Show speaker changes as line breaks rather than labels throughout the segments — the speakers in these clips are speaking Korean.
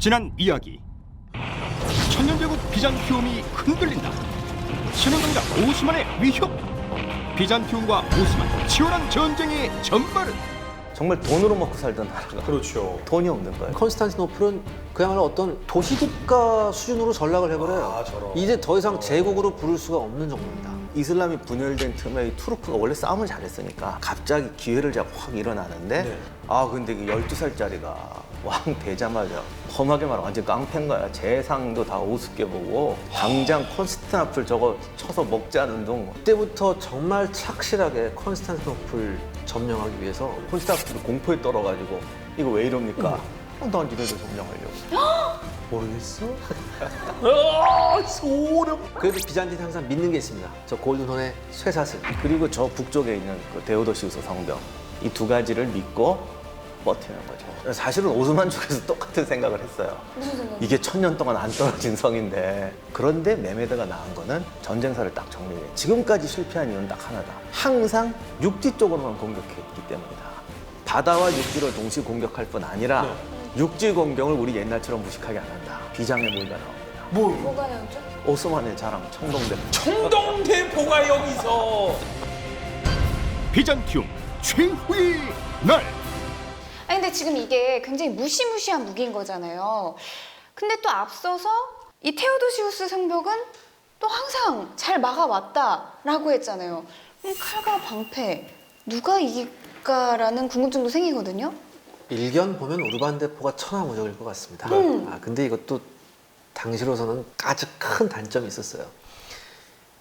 지난 이야기. 천년제국 비잔티움이 흔들린다. 신흥강자 오스만의 위협. 비잔티움과 오스만 치열한 전쟁의 전말은?
정말 돈으로 먹고 살던 나라가
그렇죠.
돈이 없는 거예요.
컨스탄티노플은 그야말로 어떤 도시국가 수준으로 전락을 해버려요.
아, 저런.
이제 더 이상 제국으로 부를 수가 없는 정도입니다.
이슬람이 분열된 틈에 이 투르크가 원래 싸움을 잘했으니까 갑자기 기회를 잡고 확 일어나는데
네.
근데 그 12살짜리가 왕 되자마자 험하게 말하면 완전 깡패인 거야. 재상도 다 우습게 보고 당장 콘스탄티노플 저거 쳐서 먹자는 둥.
그때부터 정말 착실하게 컨스탄티노플 점령하기 위해서
콘스탄티노플 공포에 떨어가지고 이거 왜 이럽니까? 난 니네들 점령하려고.
모르겠어? 소름.
그래도 비잔틴이 항상 믿는 게 있습니다. 저 골든혼의 쇠사슬.
그리고 저 북쪽에 있는 그 데오도시우스 성벽. 이 두 가지를 믿고 버티는 거죠. 사실은 오스만 쪽에서 똑같은 생각을 했어요.
무슨 생각?
이게 1000년 동안 안 떨어진 성인데. 그런데 메메드가 나은 거는 전쟁사를 딱 정리해. 지금까지 실패한 이유는 딱 하나다. 항상 육지 쪽으로만 공격했기 때문이다. 바다와 육지를 동시에 공격할 뿐 아니라 육지 공격을 우리 옛날처럼 무식하게 안 한다. 비장의 모의가 나옵니다.
뭐가 나오죠?
오스만의 자랑 청동대.
청동대포가 여기서.
비잔티움 최후의 날.
아니 근데 지금 이게 굉장히 무시무시한 무기인 거잖아요. 근데 또 앞서서 이 테오도시우스 성벽은 또 항상 잘 막아왔다라고 했잖아요. 그럼 칼과 방패 누가 이길까라는 궁금증도 생기거든요.
일견 보면 우르반데포가 천하무적일 것 같습니다. 근데 이것도 당시로서는 아주 큰 단점이 있었어요.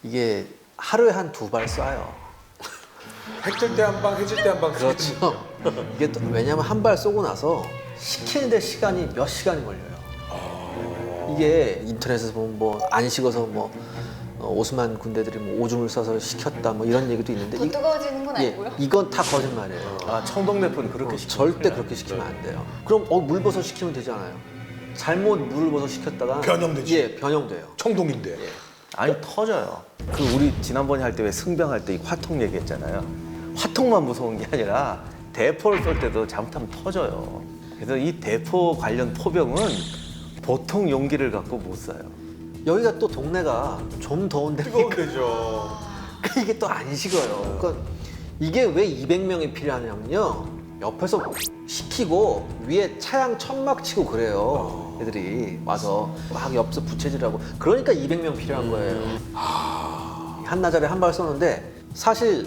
이게 하루에 한 2발 쏴요.
해질 때 한 방, 해질 때 한 방.
그렇죠. 이게 또 왜냐하면 한 발 쏘고 나서 식히는데 시간이 몇 시간이 걸려요. 이게 인터넷에서 보면 뭐 안 식어서 뭐 오스만 군대들이 뭐 오줌을 싸서 식혔다 뭐 이런 얘기도 있는데
더 뜨거워지는 건 아니고요.
이건 다 거짓말이에요.
청동대포는 그렇게 시키면
절대
됩니다.
그렇게 시키면 안 돼요. 그럼 물버섯 시키면 되지 않아요? 잘못 물을 버섯 시켰다가
변형되지.
예, 변형돼요.
청동인데.
아니 터져요. 그 우리 지난번에 할 때 왜 승병할 때 이 화통 얘기했잖아요. 화통만 무서운 게 아니라 대포를 쏠 때도 잘못하면 터져요. 그래서 이 대포 관련 포병은 보통 용기를 갖고 못 쏴요.
여기가 또 동네가 좀 더운 데니까
되죠.
이게 또 안 식어요. 그러니까 이게 왜 200명이 필요하냐면요. 옆에서 시키고 위에 차양 천막 치고 그래요. 애들이 와서 막 옆에서 부채질하고 그러니까 200명 필요한 거예요. 한나절에 한 발 쏘는데 사실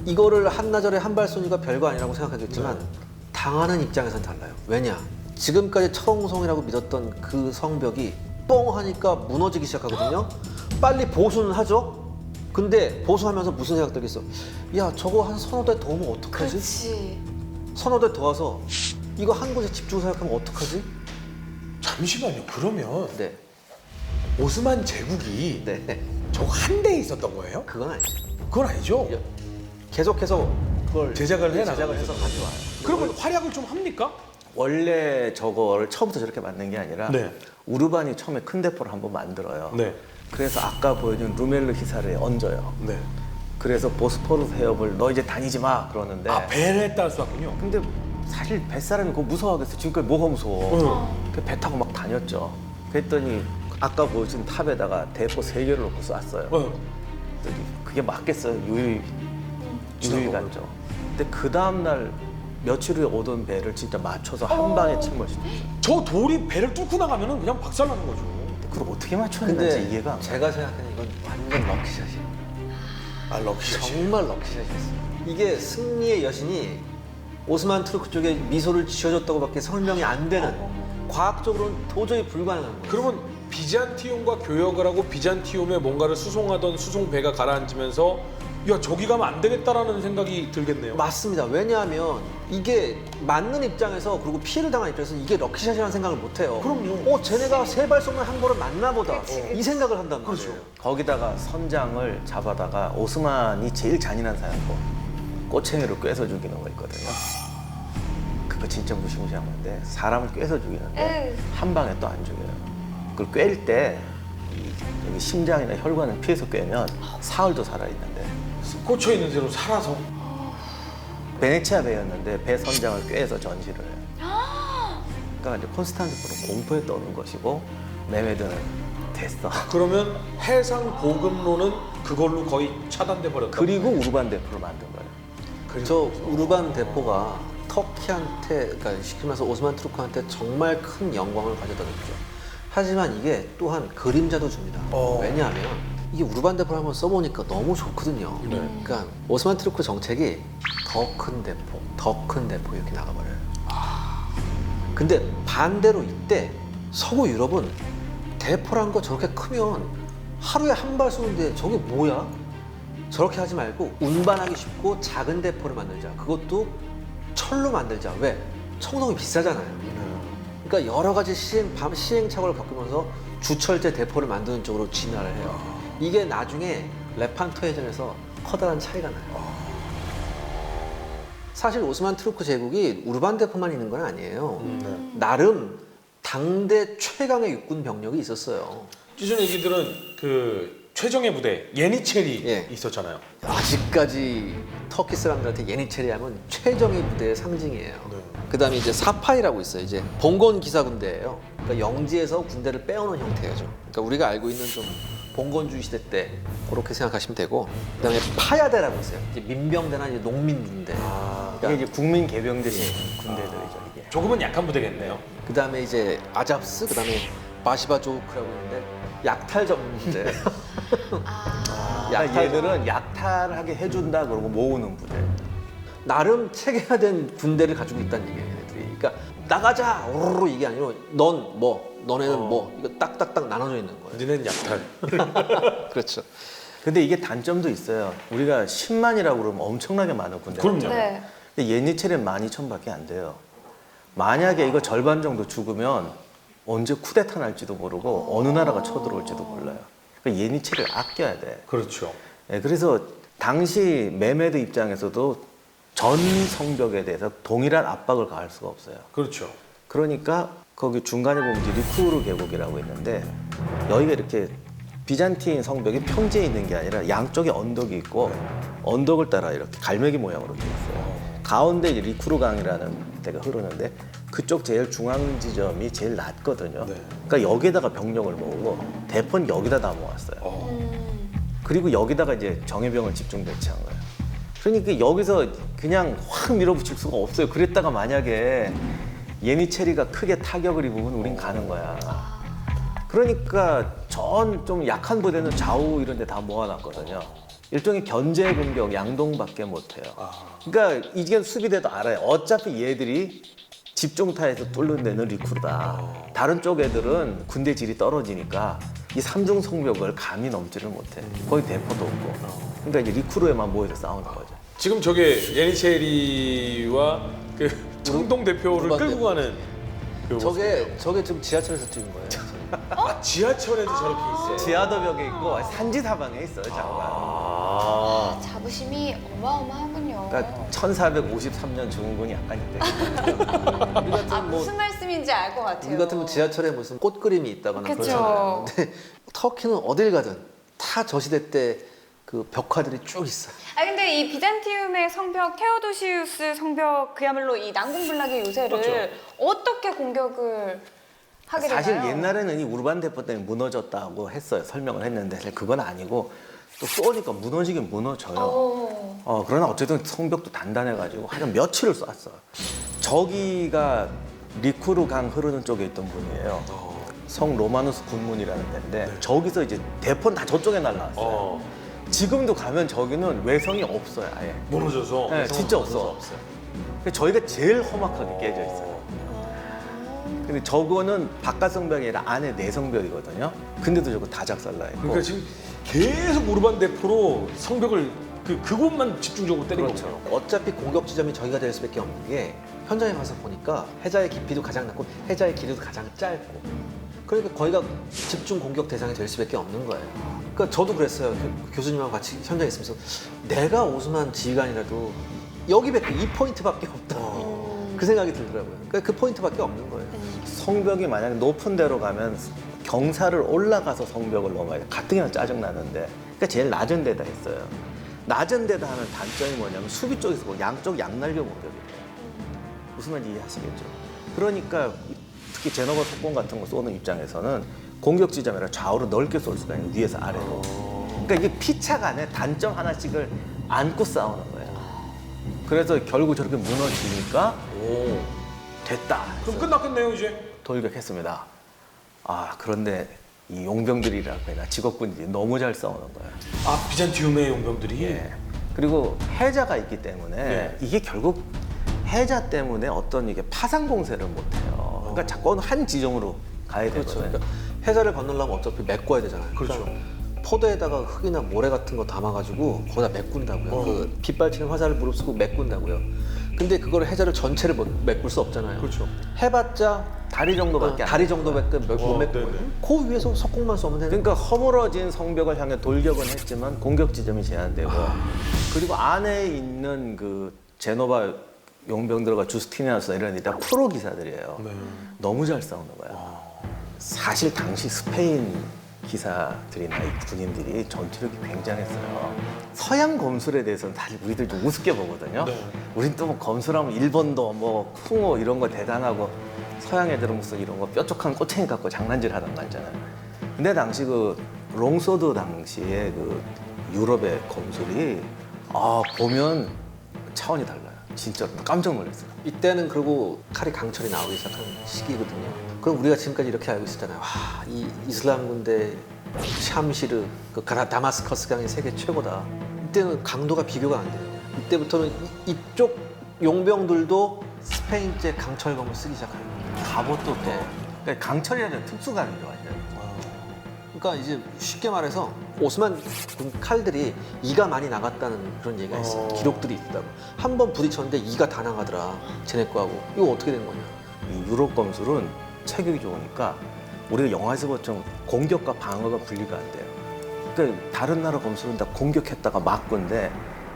이거를 한나절에 한 발 쏘니까 별거 아니라고 생각하겠지만 당하는 입장에선 달라요. 왜냐? 지금까지 철옹성이라고 믿었던 그 성벽이 뻥 하니까 무너지기 시작하거든요. 빨리 보수는 하죠. 근데 보수하면서 무슨 생각 들겠어? 야, 저거 한 서너 대 더 오면 어떡하지?
그렇지.
서너 대 더 와서 이거 한 곳에 집중 생각하면 어떡하지?
잠시만요. 그러면
네,
오스만 제국이
네,
저거 한 대에 있었던 거예요?
그건 아니죠.
그건 아니죠.
계속해서 그걸
제작을 해
제작을
나가면서.
해서 가져와요.
그러면 활약을 좀 합니까?
원래 저거를 처음부터 저렇게 만든 게 아니라
네.
우르반이 처음에 큰 대포를 한번 만들어요.
네.
그래서 아까 보여준 루멜르 히사르에 얹어요.
네.
그래서 보스포루스 해협을 너 이제 다니지 마 그러는데
배를 따라 쐈군요.
근데 사실 뱃사람이 그거 무서워하겠어. 지금까지 뭐가 무서워. 그배 타고 막 다녔죠. 그랬더니 아까 보여준 탑에다가 대포 3개를 놓고 쐈어요. 그랬더니 그게 맞겠어요. 유유히 갔죠. 근데 그 다음날 며칠 후에 오던 배를 진짜 맞춰서 한 방에 침몰시켰어요.
저 돌이 배를 뚫고 나가면 그냥 박살나는 거죠.
그걸 어떻게 맞췄는지
근데
이해가 안 가요.
제가 생각하는 이건 완전 럭키샷이에요.
아, 럭키샷이.
정말 럭키샷이었어요. 이게 승리의 여신이 오스만 투르크 쪽에 미소를 지어줬다고밖에 설명이 안 되는 과학적으로는 도저히 불가능한 거예요.
그러면 비잔티움과 교역을 하고 비잔티움에 뭔가를 수송하던 수송배가 가라앉으면서 야, 저기 가면 안 되겠다라는 생각이 들겠네요.
맞습니다. 왜냐하면 이게 맞는 입장에서 그리고 피해를 당한 입장에서 이게 럭키샷이라는 생각을 못 해요.
그럼요.
쟤네가 3발 쏘면 한 거를 맞나 보다. 이 생각을 한단 말이에요.
그렇죠.
거기다가 선장을 잡아다가 오스만이 제일 잔인한 사연고 꼬챙이로 꿰서 죽이는 거 있거든요. 그거 진짜 무시무시한 건데 사람을 꿰서 죽이는데 한 방에 또 안 죽여요. 그걸 꿰일 때 여기 심장이나 혈관을 피해서 꿰면 사흘도 살아있는데
꽂혀 있는 대로 살아서.
베네치아 배였는데 배 선장을 꿰서 전시를 해요. 그러니까 이제 콘스탄티노플은 공포에 떠는 것이고 메메드는 됐어.
그러면 해상 보급로는 그걸로 거의 차단돼 버렸다.
그리고 우르반 대포를 만든 거예요.
저 우르반 대포가 터키한테, 그러니까 쉽게 말해서 오스만 투르크한테 정말 큰 영광을 가져다 줬죠. 하지만 이게 또한 그림자도 줍니다. 왜냐하면 이게 우르반 대포를 한번 써보니까 너무 좋거든요. 그러니까 오스만 투르크 정책이 더 큰 대포, 더 큰 대포 이렇게 나가버려요. 근데 반대로 이때 서구 유럽은 대포란 거 저렇게 크면 하루에 한 발 쏘는데 저게 뭐야? 저렇게 하지 말고 운반하기 쉽고 작은 대포를 만들자. 그것도 철로 만들자. 왜? 청동이 비싸잖아요. 그러니까 여러 가지 시행착오를 겪으면서 주철제 대포를 만드는 쪽으로 진화를 해요. 이게 나중에 레판토 해전에서 커다란 차이가 나요. 사실 오스만 투르크 제국이 우르반 대포만 있는 건 아니에요. 나름 당대 최강의 육군 병력이 있었어요.
찌준 얘기들은 그 최정예 부대 예니체리
예.
있었잖아요.
아직까지 터키 사람들한테 예니체리 하면 최정예 부대의 상징이에요.
네.
그다음에 이제 사파이라고 있어요. 이제 봉건 기사 군대예요. 그러니까 영지에서 군대를 빼오는 형태죠. 그러니까 우리가 알고 있는 좀 봉건주의 시대 때 그렇게 생각하시면 되고, 그다음에 파야대라고 있어요. 이제 민병대나 이제 농민 군대.
이게 이제 국민 개병대식 군대들이죠 이게.
조금은 약한 부대겠네요.
그다음에 이제 아잡스, 그다음에 바시바 조크라고 있는데 약탈 전문대.
그러니까 얘들은 약탈하게 해준다 그러고 모으는 부대.
나름 체계화된 군대를 가지고 있다는 얘기예요, 얘네들이. 그러니까 나가자 오르르 이게 아니고 넌 뭐, 너네는 뭐, 이거 딱딱딱 나눠져 있는 거예요.
니는 약탈.
그렇죠.
근데 이게 단점도 있어요. 우리가 10만이라고 그러면 엄청나게 많은 군대가
그럼요.
있잖아요.
네.
근데 예니체리는 12,000밖에 안 돼요. 만약에 이거 절반 정도 죽으면 언제 쿠데타 날지도 모르고 어느 나라가 쳐들어올지도 몰라요. 그러니까 예니체리를 아껴야 돼.
그렇죠.
네, 그래서 당시 메메드 입장에서도 전 성벽에 대해서 동일한 압박을 가할 수가 없어요.
그렇죠.
그러니까 거기 중간에 보면 이제 리쿠르 계곡이라고 있는데 여기가 이렇게 비잔틴 성벽이 평지에 있는 게 아니라 양쪽에 언덕이 있고 언덕을 따라 이렇게 갈매기 모양으로 돼 있어요. 가운데 이제 리쿠르 강이라는 데가 흐르는데 그쪽 제일 중앙 지점이 제일 낮거든요.
네.
그러니까 여기다가 병력을 모으고 대포는 여기다 다 모았어요. 그리고 여기다가 이제 정예병을 집중 배치한 거예요. 그러니까 여기서 그냥 확 밀어붙일 수가 없어요. 그랬다가 만약에 예니체리가 크게 타격을 입으면 우린 가는 거야. 그러니까 전 좀 약한 부대는 좌우 이런 데 다 모아놨거든요. 일종의 견제 공격 양동밖에 못해요. 그러니까 이게 수비대도 알아요. 어차피 얘들이 집중타에서 뚫는 데는 리쿠르다. 다른 쪽 애들은 군대 질이 떨어지니까 이 삼중 성벽을 감히 넘지를 못해. 거의 대포도 없고. 그러니까 이제 리쿠르에만 모여서 싸우는 거죠.
지금 저게 예니체리와 그 청동 대표를
우르반
끌고
대포.
가는 그
저게 지금 지하철에서 찍은 거예요.
아, 지하철에도 저렇게 있어요.
지하도벽에 있고 산지사방에 있어요, 자가.
자부심이 어마어마하군요.
그러니까 1453년 증후군이 약간 있대.
우리 같은 뭐
무슨 말씀인지 알 것 같아요.
우리 같으면 지하철에 무슨 꽃 그림이 있다거나
그쵸.
그러잖아요. 근데 터키는 어딜 가든 다 저 시대 때 그 벽화들이 쭉 있어요.
아 근데 이 비잔티움의 성벽 테오도시우스 성벽 그야말로 이 난공불락의 요새를
그렇죠.
어떻게 공격을 하게 되나요?
사실 옛날에는 이 우르반 대포 때문에 무너졌다고 했어요. 설명을 했는데 사실 그건 아니고 또 쏘니까 무너지긴 무너져요. 그러나 어쨌든 성벽도 단단해가지고 하여간 며칠을 쐈어요. 저기가 리쿠르 강 흐르는 쪽에 있던 분이에요. 성 로마누스 군문이라는 데인데 저기서 이제 대포는 다 저쪽에 날라왔어요. 지금도 가면 저기는 외성이 없어요, 아예.
무너져서.
네, 진짜 없어. 저희가 제일 험악하게 깨져 있어요. 근데 저거는 바깥 성벽이 아니라 안에 내 성벽이거든요. 근데도 저거 다 작살나 있고.
그러니까 지금 계속 우르반 대포로 성벽을 그곳만 집중적으로 때리고
그렇죠.
있어요.
어차피 공격 지점이 저희가 될 수밖에 없는 게 현장에 가서 보니까 해자의 깊이도 가장 낮고 해자의 길이도 가장 짧고, 그러니까 거기가 집중 공격 대상이 될 수밖에 없는 거예요. 그러니까 저도 그랬어요. 교수님하고 같이 현장에 있으면서 내가 오스만 지휘관이라도 여기밖에 이 포인트밖에 없다. 그 생각이 들더라고요. 그러니까 그 포인트밖에 없는 거예요.
성벽이 만약에 높은 데로 가면 경사를 올라가서 성벽을 넘어야 돼. 가뜩이나 짜증나는데. 그러니까 제일 낮은 데다 했어요. 낮은 데다 하면 단점이 뭐냐면 수비 쪽에서 양쪽 양날개 공격이 돼요. 무슨 말인지 이해하시겠죠? 그러니까 특히 제너바 속공 같은 거 쏘는 입장에서는 공격 지점이라 좌우로 넓게 쏠 수가 있는 위에서 아래로. 그러니까 이게 피차 간에 단점 하나씩을 안고 싸우는 거예요. 그래서 결국 저렇게 무너지니까 됐다.
그럼 끝났겠네요 이제.
돌격했습니다. 아 그런데 이 용병들이라고 해야 되나 직업군들이 너무 잘 싸우는 거예요.
아 비잔티움의 용병들이.
예. 그리고 해자가 있기 때문에
네.
이게 결국 해자 때문에 어떤 이게 파상 공세를 못 해요. 그러니까 자꾸 어느 한 지점으로 가야
그렇죠.
되거든요.
그러니까 해자를 건너려면 어차피 메꿔야 되잖아요.
그렇죠.
그러니까 포대에다가 흙이나 모래 같은 거 담아가지고 거기다 메꾼다고요. 그 빗발치는 화살을 무릅쓰고 메꾼다고요. 근데 그걸 해자를 전체를 메꿀 수 없잖아요.
그렇죠.
해봤자
다리 정도밖에 안
다리 정도밖에 못 메꾸고
네네.
그 위에서 석공만 쏘면 되는
그러니까 허물어진 성벽을 향해 돌격은 했지만 공격 지점이 제한되고 그리고 안에 있는 그 제노바 용병들과 주스티니아스 이런 애들이 다 프로 기사들이에요.
네.
너무 잘 싸우는 거야. 사실 당시 스페인 기사들이나 이 군인들이 전투력이 굉장했어요. 서양 검술에 대해서는 사실 우리들 좀 우습게 보거든요.
네.
우린 또 뭐 검술하면 일본도 뭐 쿵호 이런 거 대단하고 서양 애들은 무슨 이런 거 뾰족한 꼬챙이 갖고 장난질 하던 거 있잖아요. 근데 당시 그 롱소드 당시에 그 유럽의 검술이 보면 차원이 달라요. 진짜로 깜짝 놀랐어요.
이때는 그리고 칼이 강철이 나오기 시작한 시기거든요. 그럼 우리가 지금까지 이렇게 알고 있었잖아요. 와, 이 이슬람 군대 샴시르, 그 다마스커스 강이 세계 최고다. 이때는 강도가 비교가 안 돼요. 이때부터는 이쪽 용병들도 스페인제 강철검을 쓰기 시작하는 거예요.
갑옷도 또 그러니까 강철이라는 특수감이죠 완전.
그러니까 이제 쉽게 말해서 오스만 군 칼들이 이가 많이 나갔다는 그런 얘기가 있어요. 기록들이 있다고. 한 번 부딪혔는데 이가 다 나가더라. 쟤네 거하고. 이거 어떻게 된 거냐.
이 유럽 검술은 체격이 좋으니까 우리가 영화에서 봤던 공격과 방어가 분리가 안 돼요. 그러니까 다른 나라 검술은 다 공격했다가 막고인데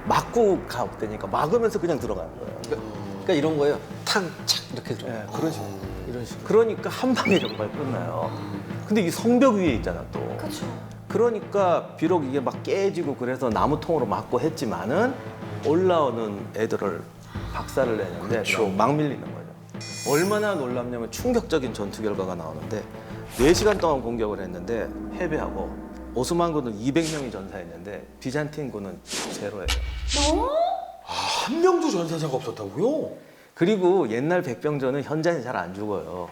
막고 가 없다니까 막으면서 그냥 들어가는 거예요.
그러니까 이런 거예요. 탕, 착 이렇게 들어가요.
네, 그런 식으로.
이런 식으로.
그러니까 한 방에 정말 끝나요. 근데 이 성벽 위에 있잖아 또.
그렇죠.
그러니까 비록 이게 막 깨지고 그래서 나무통으로 막고 했지만은 올라오는 애들을 박살을 내는데 그냥 막 밀리는 거죠. 얼마나 놀랍냐면 충격적인 전투 결과가 나오는데 4시간 동안 공격을 했는데 패배하고 오스만군은 200명이 전사했는데 비잔틴군은 제로예요.
한 명도 전사자가 없었다고요?
그리고 옛날 백병전은 현장에 잘 안 죽어요.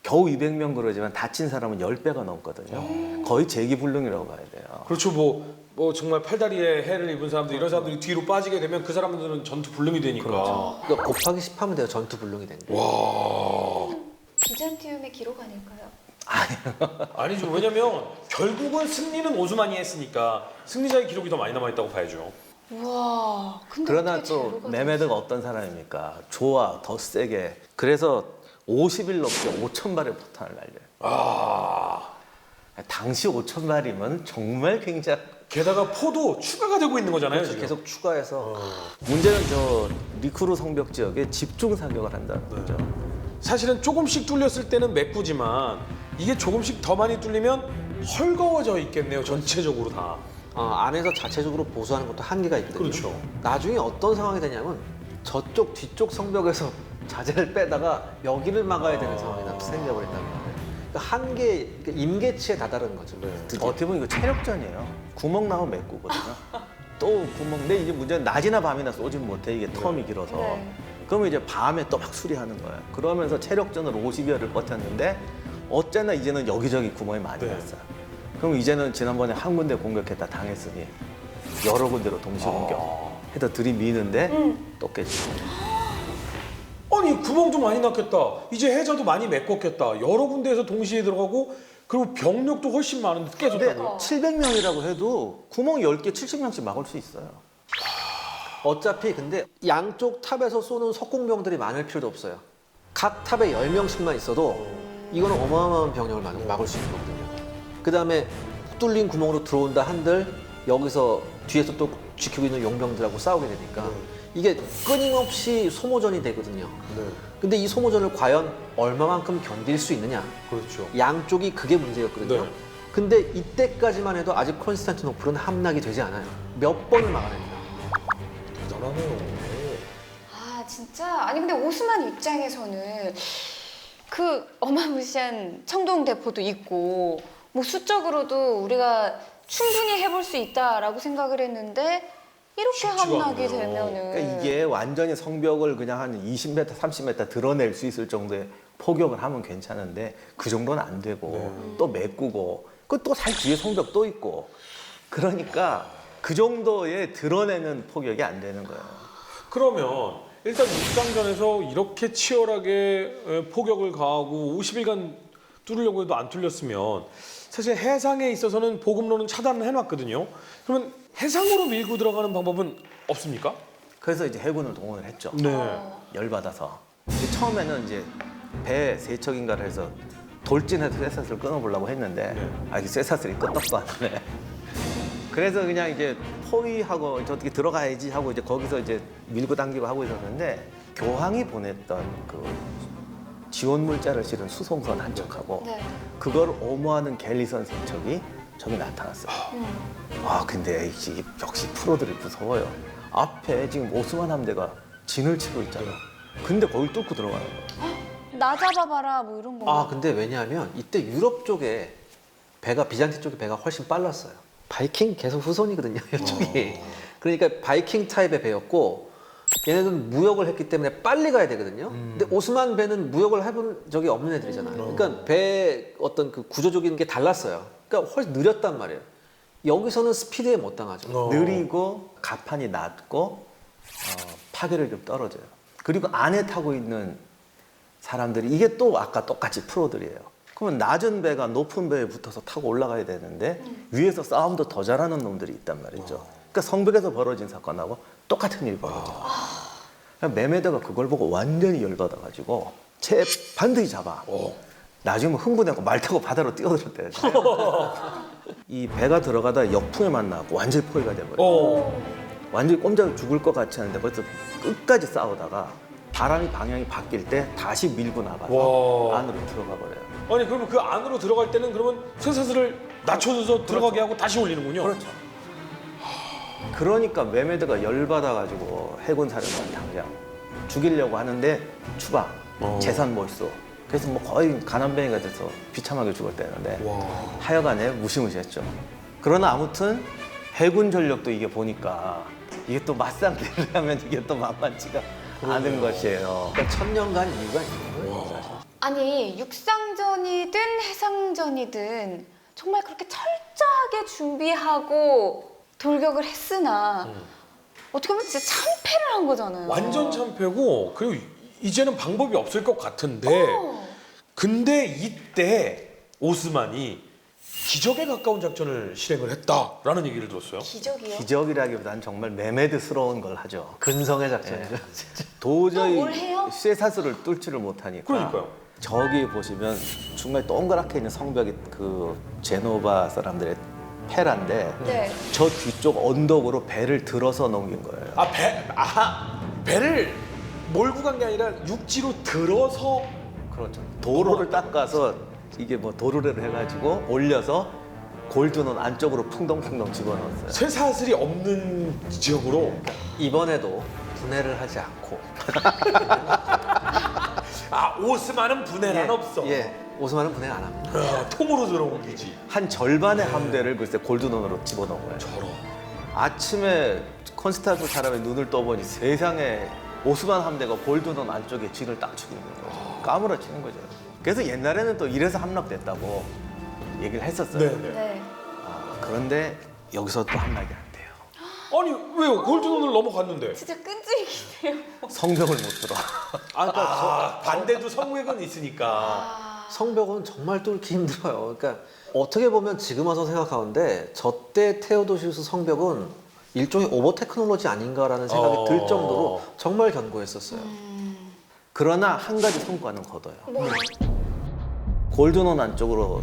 겨우 200명 그러지만 다친 사람은 10배가 넘거든요. 거의 재기불능이라고 봐야 돼요.
그렇죠. 뭐 정말 팔다리에 해를 입은 사람들 이런 사람들이 뒤로 빠지게 되면 그 사람들은 전투 불능이 되니까.
그러니까 곱하기 10 하면 돼요. 전투 불능이 된 거.
비잔티움의 기록 아닐까요?
아니죠. 왜냐면 결국은 승리는 오스만이 했으니까 승리자의 기록이 더 많이 남아있다고 봐야죠.
우와. 근데
그러나
어떻게
또
제로가
메메드가 어떤 사람입니까? 좋아, 더 세게. 그래서 50일 넘게 5,000발의 포탄을 날려요. 당시 5,000발이면 정말 굉장히.
게다가 포도 추가가 되고 있는 거잖아요. 지금.
계속 추가해서
문제는 저 리쿠르 성벽 지역에 집중 사격을 한다는 거죠.
사실은 조금씩 뚫렸을 때는 메꾸지만 이게 조금씩 더 많이 뚫리면 헐거워져 있겠네요. 전체적으로 다.
안에서 자체적으로 보수하는 것도 한계가 있거든요.
그렇죠.
나중에 어떤 상황이 되냐면 저쪽 뒤쪽 성벽에서 자재를 빼다가 여기를 막아야 되는 상황이 생겨버린다는 거예요. 그러니까 한계, 그러니까 임계치에 다다른 거죠. 드디어.
어떻게 보면 이거 체력전이에요. 구멍 나면 메꾸거든요. 또 구멍. 근데 이제 문제는 낮이나 밤이나 쏘진 못해. 이게 텀이 길어서.
네.
그러면 이제 밤에 또 막 수리하는 거예요. 그러면서 체력전을 50여를 버텼는데 어쨌나 이제는 여기저기 구멍이 많이
네.
났어요. 그럼 이제는 지난번에 한 군데 공격했다 당했으니 여러 군데로 동시 공격 해서 들이미는데 또 깨지고.
아니 구멍도 많이 났겠다. 이제 해저도 많이 메꿨겠다. 여러 군데에서 동시에 들어가고 그리고 병력도 훨씬 많은데
근데
깨졌다고요.
700명이라고 해도 구멍 10개 70명씩 막을 수 있어요.
어차피 근데 양쪽 탑에서 쏘는 석궁병들이 많을 필요도 없어요. 각 탑에 10명씩만 있어도 이거는 어마어마한 병력을 막을 수 있는 거거든요. 그 다음에 뚫린 구멍으로 들어온다 한들 여기서 뒤에서 또 지키고 있는 용병들하고 싸우게 되니까 이게 끊임없이 소모전이 되거든요. 근데 이 소모전을 과연 얼마만큼 견딜 수 있느냐.
그렇죠.
양쪽이 그게 문제였거든요.
네.
근데 이때까지만 해도 아직 콘스탄티노플은 함락이 되지 않아요. 몇 번을 막아냅니다.
대단하네요.
아 진짜? 아니 근데 오스만 입장에서는 그 어마무시한 청동대포도 있고 뭐 수적으로도 우리가 충분히 해볼 수 있다라고 생각을 했는데 이렇게
쉽지가
함락이
않네요.
되면은
그러니까 이게 완전히 성벽을 그냥 한 20m, 30m 드러낼 수 있을 정도의 포격을 하면 괜찮은데 그 정도는 안 되고 또 메꾸고 그 또 살 뒤에 성벽 또 있고 그러니까 그 정도의 드러내는 포격이 안 되는 거예요.
그러면 일단 육상전에서 이렇게 치열하게 포격을 가하고 50일간 뚫으려고 해도 안 뚫렸으면 사실 해상에 있어서는 보급로는 차단을 해놨거든요. 그러면 해상으로 밀고 들어가는 방법은 없습니까?
그래서 이제 해군을 동원을 했죠.
네.
열받아서. 이제 처음에는 이제 배 세척인가를 해서 돌진해서 쇠사슬을 끊어보려고 했는데 아직 쇠사슬이 끄떡도 안 하네. 그래서 그냥 이제 포위하고 이제 어떻게 들어가야지 하고 이제 거기서 이제 밀고 당기고 하고 있었는데 교황이 보냈던 그 지원 물자를 실은 수송선 한 척하고
네.
그걸 엄호하는 갤리선 세척이 저기 나타났어요. 아 근데 역시 프로들이 무서워요. 앞에 지금 오스만 함대가 진을 치고 있잖아. 근데 거길 뚫고 들어가는 거야.
나 잡아봐라 뭐 이런 거.
아 근데 왜냐하면 이때 유럽 쪽에 배가 비잔티 쪽에 배가 훨씬 빨랐어요. 바이킹 계속 후손이거든요 이쪽이. 그러니까 바이킹 타입의 배였고 얘네들은 무역을 했기 때문에 빨리 가야 되거든요. 근데 오스만 배는 무역을 해본 적이 없는 애들이잖아요. 그러니까 배 어떤 그 구조적인 게 달랐어요. 그러니까 훨씬 느렸단 말이에요. 여기서는 스피드에 못 당하죠.
느리고 가판이 낮고 파괴력이 떨어져요. 그리고 안에 타고 있는 사람들이 이게 또 아까 똑같이 프로들이에요. 그러면 낮은 배가 높은 배에 붙어서 타고 올라가야 되는데 위에서 싸움도 더 잘하는 놈들이 있단 말이죠. 그러니까 성벽에서 벌어진 사건하고 똑같은 일이 벌어져요. 메메드가 그걸 보고 완전히 열받아가지고 쟤 반드시 잡아. 나중에 흥분해서 말 타고 바다로 뛰어들었대요. 이 배가 들어가다 역풍에 만나고 완전히 포위가 돼버려요. 완전히 꼼짝 죽을 것 같지 않은데 벌써 끝까지 싸우다가 바람이 방향이 바뀔 때 다시 밀고 나가서
와.
안으로 들어가 버려요.
아니 그러면 그 안으로 들어갈 때는 그러면 쇠사슬을 낮춰줘서 들어가게 하고 다시 올리는군요.
그렇죠. 그러니까 메메드가 열받아가지고 해군 사령관 당장 죽이려고 하는데 추방, 재산 몰수. 그래서 뭐 거의 가난뱅이가 돼서 비참하게 죽었다는데 하여간에 무시무시했죠. 그러나 아무튼 해군 전력도 이게 보니까 이게 또 맞상대를 하면 이게 또 만만치가 않은 것이에요.
그러니까 1000년간 이유가 있는 거예요. 사실.
아니 육상전이든 해상전이든 정말 그렇게 철저하게 준비하고 돌격을 했으나 어떻게 보면 진짜 참패를 한 거잖아요.
완전 참패고 그리고 이제는 방법이 없을 것 같은데 근데 이때 오스만이 기적에 가까운 작전을 실행을 했다라는 얘기를 들었어요.
기적이요?
기적이라기보다는 정말 메메드스러운 걸 하죠.
근성의 작전이죠.
도저히
또 뭘 해요?
쇠사슬을 뚫지를 못하니까.
그러니까요.
저기 보시면 정말 동그랗게 있는 성벽이 그 제노바 사람들의 페라인데
네.
저 뒤쪽 언덕으로 배를 들어서 넘긴 거예요.
배를 몰고 간 게 아니라 육지로 들어서
그렇죠. 도로를 닦아서 이게 뭐 도르래를 해가지고 올려서 골드논 안쪽으로 풍덩풍덩 집어넣었어요.
쇠사슬이 없는 지역으로
이번에도 분해를 하지 않고
오스만은 분해란 없어.
예, 오스만은 분해 안 합니다.
통으로 들어온 거지.
한 절반의 함대를 글쎄 골드논으로 집어넣은 거예요.
저런.
아침에 컨스탄스 사람의 눈을 떠보니 세상에 오스만 함대가 골드논 안쪽에 진을 딱 치고 있는 거죠. 까무러치는 거죠. 그래서 옛날에는 또 이래서 함락됐다고 얘기를 했었어요.
네네.
네.
그런데 여기서 또 함락이 안 돼요.
아니 왜요? 골드논을 넘어갔는데.
진짜 끈질기네요.
성벽을 못 들어.
반대도 성맥은 있으니까.
성벽은 정말 뚫기 힘들어요. 그러니까 어떻게 보면 지금 와서 생각하는데 저때 테오도시우스 성벽은 일종의 오버 테크놀로지 아닌가라는 생각이 들 정도로 정말 견고했었어요.
그러나 한 가지 성과는 거둬요.
뭐
골드논 안쪽으로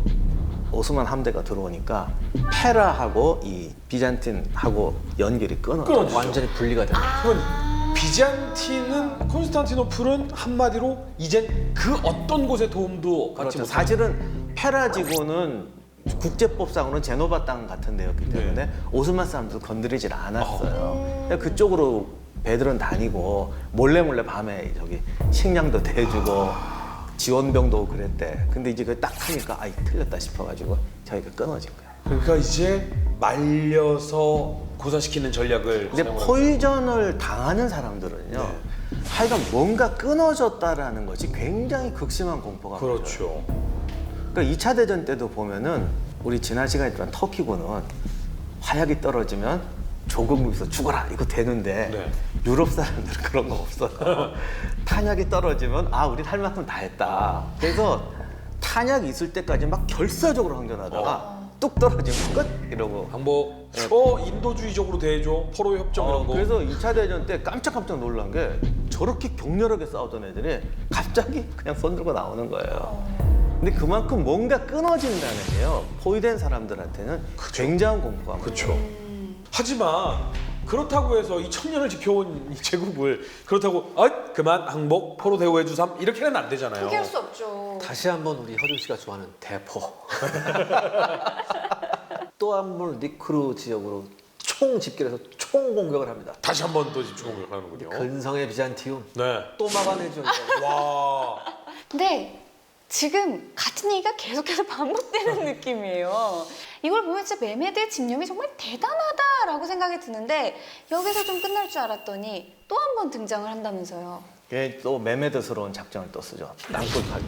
오스만 함대가 들어오니까 페라하고 이 비잔틴하고 연결이 끊어져.
완전히 분리가 돼요.
그러면 비잔틴은 콘스탄티노플은 한마디로 이젠 그 어떤 곳의 도움도 받지
그렇죠.
못하는.
사실은 페라지고는 국제법상으로는 제노바 땅 같은 데였기 때문에 오스만 사람들 건드리질 않았어요. 그냥 그쪽으로 배들은 다니고 몰래 밤에 저기 식량도 대주고 지원병도 오고 그랬대. 근데 이제 그 딱 하니까 아, 틀렸다 싶어가지고 저희가 끊어진 거야.
그러니까 이제 말려서 고사시키는 전략을
근데
사용하는
포이전을 당하는 사람들은요. 하여간 뭔가 끊어졌다라는 것이 굉장히 극심한 공포가 가져요.
그렇죠.
그러니까 2차 대전 때도 보면은 우리 지난 시간에 했지만 터키군은 화약이 떨어지면 조국에서 죽어라 이거 되는데
네.
유럽 사람들은 그런 거 없어요. 탄약이 떨어지면 아 우린 할 만큼 다 했다. 그래서 탄약이 있을 때까지 막 결사적으로 항전하다가 뚝 떨어지면 끝 이러고.
방법 인도주의적으로 대해줘 포로 협정 이런 거.
그래서 2차 대전 때 깜짝깜짝 놀란 게 저렇게 격렬하게 싸우던 애들이 갑자기 그냥 손 들고 나오는 거예요. 근데 그만큼 뭔가 끊어진다는 게요. 포위된 사람들한테는 굉장한 공포가.
그렇죠. 하지만 그렇다고 해서 이 천년을 지켜온 이 제국을 그렇다고 그만 항복 포로 대우해 주삼 이렇게는 안 되잖아요.
포기할 수 없죠.
다시 한번 우리 허준 씨가 좋아하는 대포. 또 한 번 리크루 지역으로 총 집결해서 총 공격을 합니다.
다시 한 번 더 집중 공격하는군요.
근성의 비잔티움
네.
또 막아내죠.
와.
근데 지금 같은 얘기가 계속해서 반복되는 느낌이에요. 이걸 보면 진짜 메메드의 집념이 정말 대단하다라고 생각이 드는데 여기서 좀 끝날 줄 알았더니 또 한 번 등장을 한다면서요.
그게 또 매매드스러운 작전을 또 쓰죠. 땅굴 파기.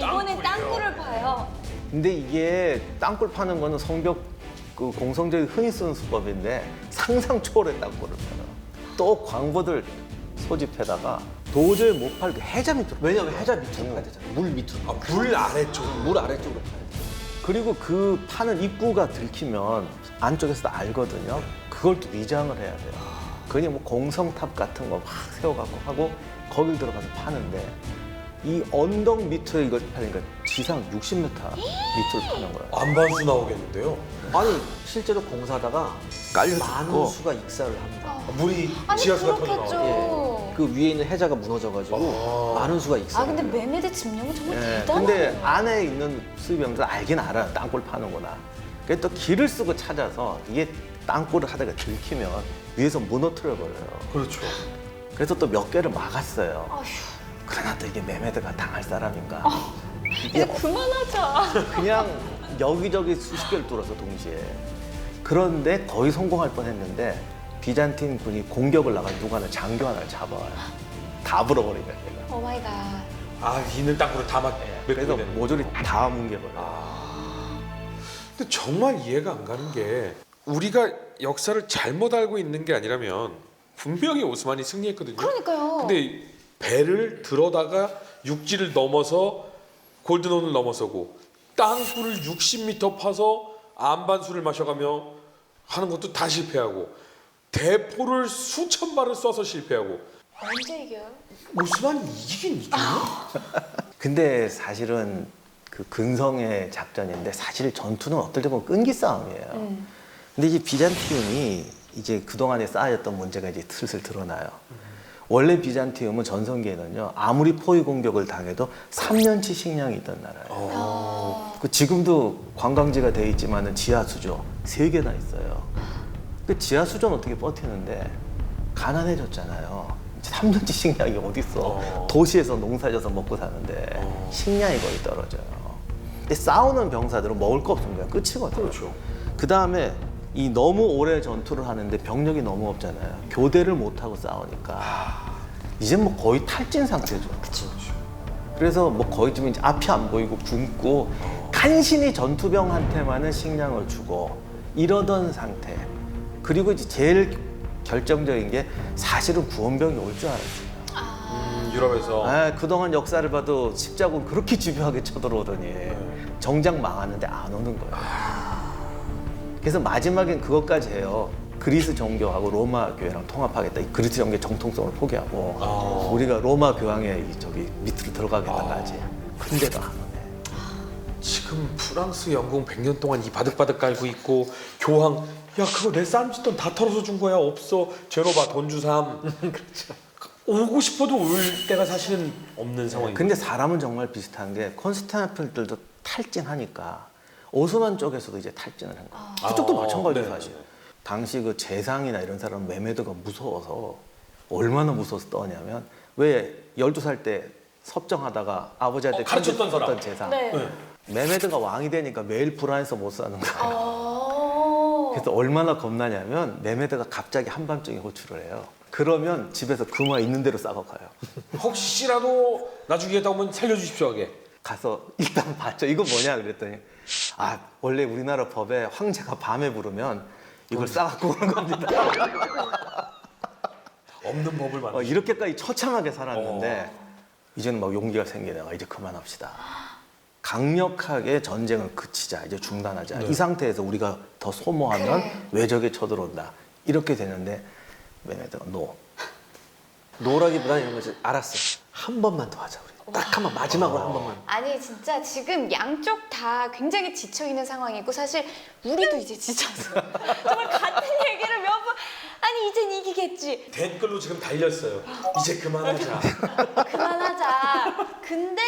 이번엔 땅굴을 파요.
근데 이게 땅굴 파는 거는 성벽 그 공성들이 흔히 쓰는 수법인데 상상 초월의 땅굴을 파요. 또 광부들 소집해다가 도저히 못 팔고 해자 밑으로.
왜냐면 해자 밑으로 가야 되잖아요. 물 밑으로.
물 아래쪽.
물 아래쪽으로 가야 돼.
그리고 그 파는 입구가 들키면 안쪽에서도 알거든요. 그걸 또 위장을 해야 돼요. 그냥 뭐 공성탑 같은 거 막 세워갖고 하고 거길 들어가서 파는데 이 언덕 밑에 이걸 파니까 지상 60m 밑으로 파는 거예요.
안반수 나오겠는데요.
아니 실제로 공사다가
깔려
많은
죽고.
수가 익사를 합니다.
물이
아니
지하수가 터져
그렇겠죠.
나오고.
그 위에 있는 해자가 무너져가지고 많은 수가 익사.
아 근데 메메드 집념은 정말
예,
대단하네요.
근데 안에 있는 수입병들 알긴 알아요. 땅굴 파는구나. 그래서 또 길을 쓰고 찾아서 이게 땅굴을 하다가 들키면 위에서 무너뜨려 버려요.
그렇죠.
그래서 또 몇 개를 막았어요.
아휴,
그러나 또 이게 메메드가 당할 사람인가?
이제 그만하자.
그냥 여기저기 수십 개를 뚫어서 동시에. 그런데 거의 성공할 뻔했는데 비잔틴 군이 공격을 나가 누가 하나 장교 하나를 잡아와요. 다 불어버린 거야 걔가.
오 마이 갓.
있는 땅굴을 다 막.
그래서 모조리 다 뭉개버려요.
근데 정말 이해가 안 가는 게 우리가 역사를 잘못 알고 있는 게 아니라면 분명히 오스만이 승리했거든요.
그러니까요.
근데 배를 들어다가 육지를 넘어서 골든온을 넘어서고 땅굴을 60m 파서 안반수를 마셔가며 하는 것도 다 실패하고 대포를 수천 발을 쏴서 실패하고
언제 이겨요?
오스만이 이기긴 이겨요?
근데 사실은 그 근성의 작전인데 사실 전투는 어떨 때 보면 끈기 싸움이에요. 근데 이제 비잔티움이 이제 그동안에 쌓였던 문제가 이제 슬슬 드러나요. 원래 비잔티움은 전성기에는요 아무리 포위 공격을 당해도 3년치 식량이 있던 나라예요. 그 지금도 관광지가 돼 있지만은 지하 수조 3개나 있어요. 그 지하 수조는 어떻게 버티는데 가난해졌잖아요. 3년치 식량이 어딨어? 도시에서 농사져서 먹고 사는데 식량이 거의 떨어져요. 근데 싸우는 병사들은 먹을 거 없으면 그냥 끝이거든요.
그렇죠.
그 다음에 이 너무 오래 전투를 하는데 병력이 너무 없잖아요. 교대를 못 하고 싸우니까 이제 뭐 거의 탈진 상태죠. 그래서 뭐 거의 좀 이제 앞이 안 보이고 굶고 간신히 전투병한테만은 식량을 주고 이러던 상태. 그리고 이제 제일 결정적인 게 사실은 구원병이 올 줄 알았어요.
유럽에서
그동안 역사를 봐도 십자군 그렇게 집요하게 쳐들어오더니 정작 망하는데 안 오는 거예요. 그래서 마지막엔 그것까지 해요. 그리스 정교하고 로마 교회랑 통합하겠다. 이 그리스 정교의 정통성을 포기하고 우리가 로마 교황의 저기 밑으로 들어가겠다까지. 근데도 안 오네.
지금 프랑스, 영국 100년 동안 이 바득바득 깔고 있고 교황 야 그거 내 쌈짓돈 다 털어서 준 거야 없어 제노바 돈 주삼 그렇죠. 오고 싶어도 올 때가 사실은 없는 상황이에요.
근데 사람은 정말 비슷한 게 콘스탄티노플들도 탈진하니까 오스만 쪽에서도 이제 탈진을 한 거예요. 그쪽도 마찬가지예요
네.
사실. 당시 그 재상이나 이런 사람은 메메드가 무서워서 얼마나 무서워서 떠냐면 왜 12살 때 섭정하다가 아버지한테
가르쳤던 사람.
줬던 재산.
네.
메메드가 왕이 되니까 매일 불안해서 못 사는 거예요.
어.
그래서 얼마나 겁나냐면 메메드가 갑자기 한밤중에 호출을 해요. 그러면 집에서 금화 있는 대로 싸고 가요.
혹시라도 나중에 있다고 하면 살려주십시오 하게.
가서 일단 봤죠. 이거 뭐냐 그랬더니 아 원래 우리나라 법에 황제가 밤에 부르면 이걸 싸갖고 오는 겁니다.
없는 법을 만들.
이렇게까지 처참하게 살았는데 이제는 막 용기가 생기다가 이제 그만합시다. 강력하게 전쟁을 그치자, 이제 중단하자. 이 상태에서 우리가 더 소모하면
그래.
외적이 쳐들어온다. 이렇게 되는데 메메드가
노라기보다는 이런 거지. 알았어. 한 번만 더 하자 우리. 딱 한 번 마지막으로 한 번만.
아니 진짜 지금 양쪽 다 굉장히 지쳐 있는 상황이고 사실 우리도 이제 지쳤어. 정말 같은 얘기를 몇 번. 아니 이젠 이기겠지.
댓글로 지금 달렸어요. 이제 그만하자.
그만하자. 근데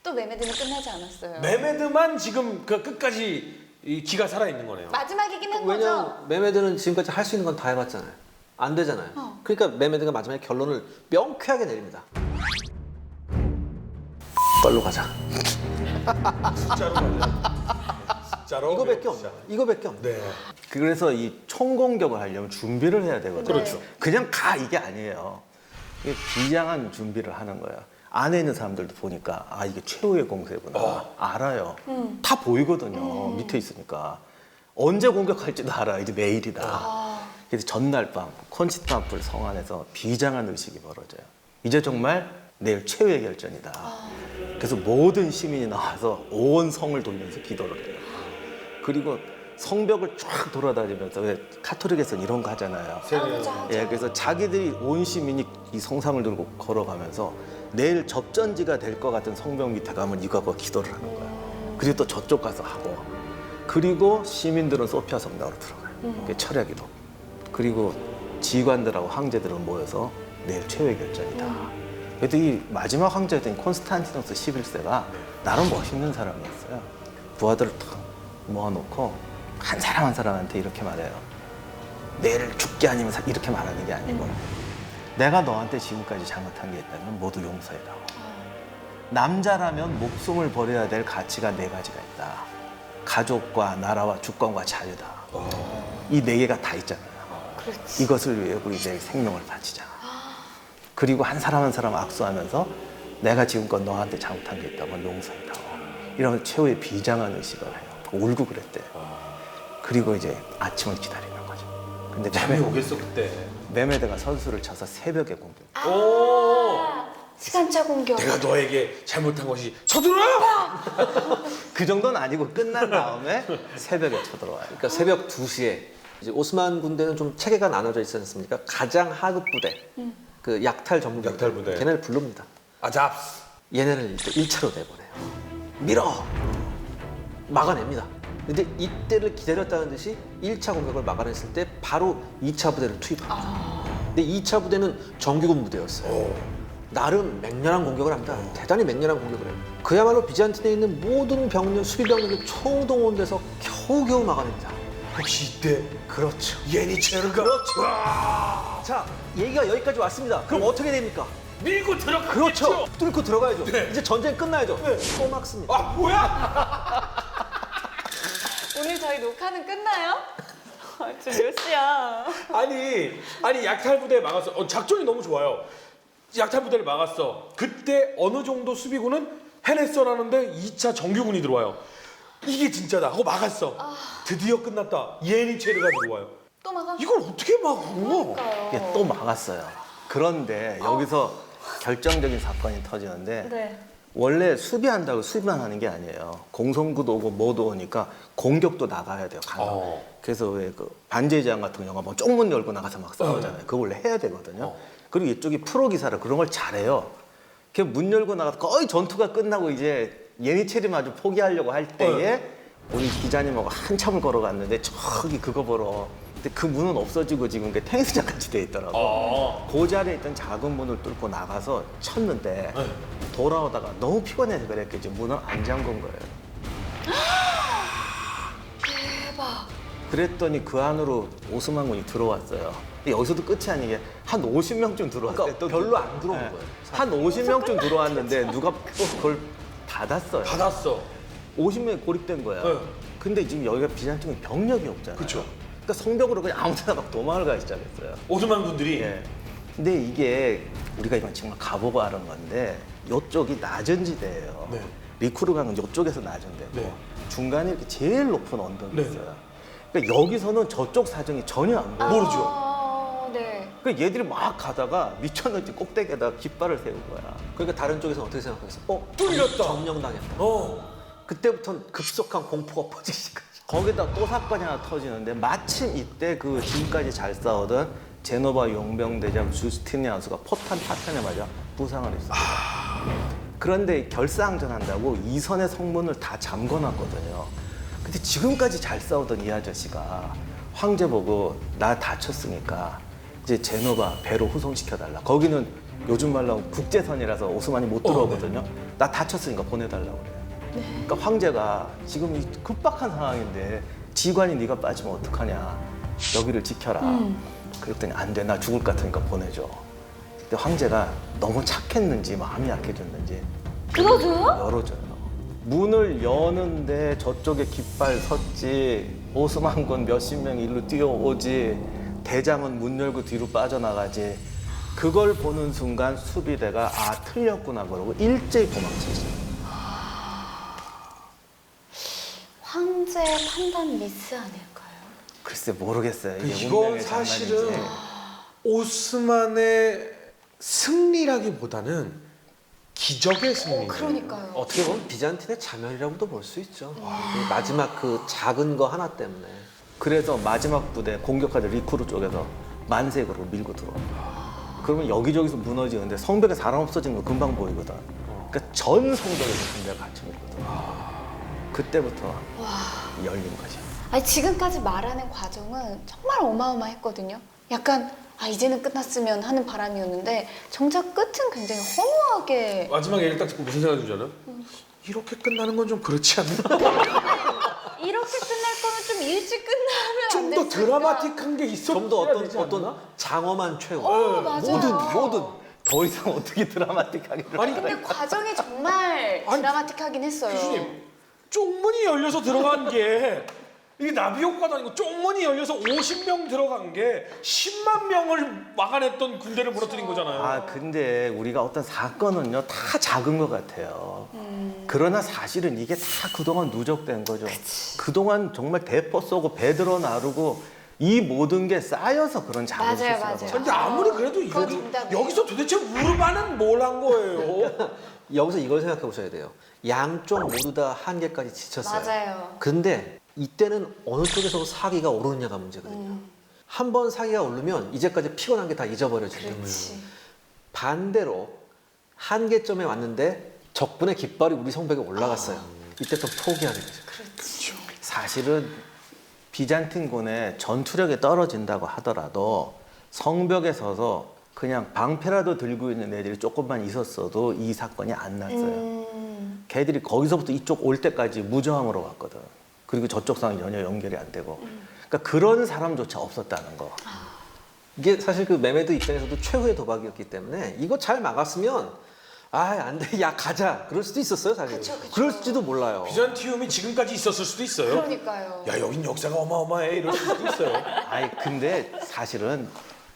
또 메메드는 끝나지 않았어요.
메메드만 지금 그 끝까지 이 기가 살아 있는 거네요.
마지막이긴 한 거죠.
왜냐면 메메드는 지금까지 할 수 있는 건 다 해봤잖아요. 안 되잖아요. 그러니까 메메드가 마지막에 결론을 명쾌하게 내립니다. 걸로 가자.
진짜로 가자. 진짜로.
이거밖에 없네. 이거밖에 없네.
네.
그래서 이 총공격을 하려면 준비를 해야 되거든요.
그렇죠.
그냥 가 이게 아니에요. 이게 비장한 준비를 하는 거예요. 안에 있는 사람들도 보니까 아 이게 최후의 공세구나 알아요. 다 보이거든요. 밑에 있으니까 언제 공격할지도 알아. 이제 내일이다. 그래서 전날 밤 콘스탄티노플 성 안에서 비장한 의식이 벌어져요. 이제 정말 내일 최후의 결전이다. 그래서 모든 시민이 나와서 온 성을 돌면서 기도를 해요. 그리고 성벽을 쫙 돌아다니면서 왜 카톨릭에서는 이런 거 하잖아요. 예, 그래서 자기들이 온 시민이 이 성상을 들고 걸어가면서 내일 접전지가 될 것 같은 성벽 밑에 가면 이거 하고 기도를 하는 거예요. 그리고 또 저쪽 가서 하고 그리고 시민들은 소피아 성당으로 들어가요. 그게 철야기도. 그리고 지관들하고 황제들은 모여서 내일 최후의 결전이다. 그래도 이 마지막 황제였던 콘스탄티노스 11세가 나름 멋있는 사람이었어요. 부하들을 탁 모아놓고 한 사람 한 사람한테 이렇게 말해요. 내일 죽게 아니면 이렇게 말하는 게 아니고 내가 너한테 지금까지 잘못한 게 있다면 모두 용서해다오. 남자라면 목숨을 버려야 될 가치가 4가지가 있다. 가족과 나라와 주권과 자유다. 이 4개가 다 있잖아요.
그렇지.
이것을 위해 우리 내 생명을 바치자. 그리고 한 사람 한 사람 악수하면서 내가 지금껏 너한테 잘못한 게 있다면 용서해다오. 이런 최후의 비장한 의식을 해요. 울고 그랬대. 그리고 이제 아침을 기다리는 거죠. 근데
잠이 오겠어 그때.
메메드가 선수를 쳐서 새벽에 공격.
오.
시간차 공격.
내가 너에게 잘못한 것이 쳐들어요.
그 정도는 아니고 끝난 다음에 새벽에 쳐들어와요.
그러니까 새벽 2시에 이제 오스만 군대는 좀 체계가 나눠져 있지 않습니까? 가장 하급 부대, 그 약탈 전문가,
약탈 부대.
걔네를 부릅니다.
아잡스.
얘네를 또 1차로 내보내요. 밀어! 막아냅니다. 근데 이때를 기다렸다는 듯이 1차 공격을 막아냈을 때 바로 2차 부대를 투입합니다. 근데 2차 부대는 정규군 부대였어요. 나름 맹렬한 공격을 합니다. 대단히 맹렬한 공격을 해요. 그야말로 비잔틴에 있는 모든 병력, 수비 병력이 총동원돼서 겨우겨우 막아냅니다.
혹시 이때
그렇죠.
예니체르가
그렇죠.
와.
자, 얘기가 여기까지 왔습니다. 그럼 어떻게 됩니까?
밀고 들어가겠죠.
그렇죠. 뚫고 들어가야죠.
네.
이제 전쟁 끝나야죠. 또 막습니다.
아 뭐야?
오늘 저희 녹화는 끝나요? 지금 몇 시야?
아니 약탈 부대 막았어. 작전이 너무 좋아요. 약탈 부대를 막았어. 그때 어느 정도 수비군은 해냈어라는데 2차 정규군이 들어와요. 이게 진짜다 하고 막았어. 드디어 끝났다. 예니체르가 들어와요.
또 막아?
이걸 어떻게 막어?
이게 또 막았어요. 그런데 여기서 결정적인 사건이 터지는데
네.
원래 수비한다고 수비만 하는 게 아니에요. 공성구도 오고 뭐도 오니까 공격도 나가야 돼요. 강하게. 그래서 왜 그 반지의 제왕 같은 영화 보면 쪽문 열고 나가서 막 싸우잖아요. 그거 원래 해야 되거든요. 그리고 이쪽이 프로 기사라 그런 걸 잘해요. 그 문 열고 나가서 거의 전투가 끝나고 이제 예니체르마저 포기하려고 할 때에 우리 기자님하고 한참을 걸어갔는데 저기 그거 보러. 근데 그 문은 없어지고 지금 그 테니스장 같이 돼 있더라고. 그 자리에 있던 작은 문을 뚫고 나가서 쳤는데 돌아오다가 너무 피곤해서 그랬겠지 문을 안 잠근 거예요.
대박.
그랬더니 그 안으로 오스만군이 들어왔어요. 여기서도 끝이 아니게 한 50명쯤 들어왔어요.
그러니까
또
별로 안 들어온
네.
거예요.
한 50명쯤 들어왔는데 누가 또 그걸 닫았어요.
받았어.
50명이 고립된 거야.
네.
근데 지금 여기가 비잔팅은 병력이 없잖아요.
그쵸.
그러니까 성벽으로 그냥 아무 데나 막 도망을 가기 시작했어요.
오스만 군들이
예. 근데 이게 우리가 이건 정말 가보고 아는 건데 이쪽이 낮은 지대예요.
네.
리쿠르강은 이쪽에서 낮은 데고
네.
중간에 이렇게 제일 높은 언덕이
네.
있어요. 그러니까 여기서는 저쪽 사정이 전혀 안 보여요.
모르죠.
아, 네.
그러니까 얘들이 막 가다가 미쳤는지 꼭대기에다 깃발을 세운 거야.
그러니까 다른 쪽에서는 어떻게 생각하겠어?
뚫렸다.
점령당했다.
그때부터는
급속한 공포가 퍼지기 시작했어.
거기다 또 사건이 하나 터지는데 마침 이때 그 지금까지 잘 싸우던 제노바 용병대장 주스티니아누스가 포탄 파편에 맞아 부상을 했습니다. 그런데 결사항전 한다고 이선의 성문을 다 잠궈놨거든요. 근데 지금까지 잘 싸우던 이 아저씨가 황제 보고 나 다쳤으니까 이제 제노바 배로 후송시켜달라. 거기는 요즘 말로 하면 국제선이라서 오스만이 못 들어오거든요. 나 다쳤으니까 보내달라고 그래요. 그러니까 황제가 지금 이 급박한 상황인데 지관이 네가 빠지면 어떡하냐. 여기를 지켜라. 그랬더니 안 돼. 나 죽을 것 같으니까 보내줘. 근데 황제가 너무 착했는지 마음이 약해졌는지
들어줘요?
열어줘요. 문을 여는데 저쪽에 깃발 섰지. 오스만군 몇십 명이 일로 뛰어오지. 대장은 문 열고 뒤로 빠져나가지. 그걸 보는 순간 수비대가 아 틀렸구나 그러고 일제히 도망쳤어요.
황제 판단 미스 아닐까요?
글쎄 모르겠어요. 이게
이건
운명의
사실은
장난인지.
오스만의 승리라기보다는 기적의 승리.
그러니까요.
어떻게 보면 비잔틴의 자멸이라고도 볼 수 있죠. 그 마지막 그 작은 거 하나 때문에.
그래서 마지막 부대 공격하자 리쿠르 쪽에서 만색으로 밀고 들어옵니다. 그러면 여기저기서 무너지는데 성벽에 사람 없어지는 거 금방 보이거든. 그러니까 전 성벽에서 군대가 같이 밀거든. 그때부터 열린 거지.
아니, 지금까지 말하는 과정은 정말 어마어마했거든요. 약간 아 이제는 끝났으면 하는 바람이었는데 정작 끝은 굉장히 허무하게.
마지막 얘기를 딱 듣고 무슨 생각이 들잖아요? 이렇게 끝나는 건 좀 그렇지 않나?
이렇게 끝날 거면 좀 일찍 끝나면 안
좀 더
됐을까?
드라마틱한 게 있었어야
좀 더
되지
어떤
않나?
장엄한 최후.
맞아요.
모든
더 이상 어떻게 드라마틱하게
아니
근데 과정이 정말
아니,
드라마틱하긴 했어요.
교수님 쪽문이 열려서 들어간 게 이게 나비 효과도 아니고 쪽문이 열려서 50명 들어간 게 10만 명을 막아냈던 군대를 무너뜨린 거잖아요.
아 근데 우리가 어떤 사건은요 다 작은 것 같아요. 그러나 사실은 이게 다 그동안 누적된 거죠. 그동안 정말 대포 쏘고 배 들어 나르고 이 모든 게 쌓여서 그런 작은
맞아요,
실수가
맞아요.
벌어져요.
근데 아무리 그래도
그건
여기,
정답이에요.
여기서 도대체 우르바는 뭘 한 거예요?
여기서 이걸 생각해 보셔야 돼요. 양쪽 모두 다 한계까지 지쳤어요.
맞아요.
근데 이때는 어느 쪽에서 사기가 오르느냐가 문제거든요. 한 번 사기가 오르면 이제까지 피곤한 게 다 잊어버려지죠.
그렇지.
반대로 한계점에 왔는데 적군의 깃발이 우리 성벽에 올라갔어요. 이때 좀 포기하게 되죠.
그렇지.
사실은 비잔틴군의 전투력이 떨어진다고 하더라도 성벽에 서서 그냥 방패라도 들고 있는 애들이 조금만 있었어도 이 사건이 안 났어요. 걔들이 거기서부터 이쪽 올 때까지 무저항으로 왔거든. 그리고 저쪽 상황 전혀 연결이 안 되고. 그러니까 그런 사람조차 없었다는 거.
이게 사실 그 메메드 입장에서도 최후의 도박이었기 때문에 이거 잘 막았으면 아, 안 돼. 야, 가자. 그럴 수도 있었어요, 사실.
그쵸, 그쵸.
그럴지도 몰라요.
비잔티움이 지금까지 있었을 수도 있어요.
그러니까요.
야 여긴 역사가 어마어마해 이럴 수도 있어요.
아니 근데 사실은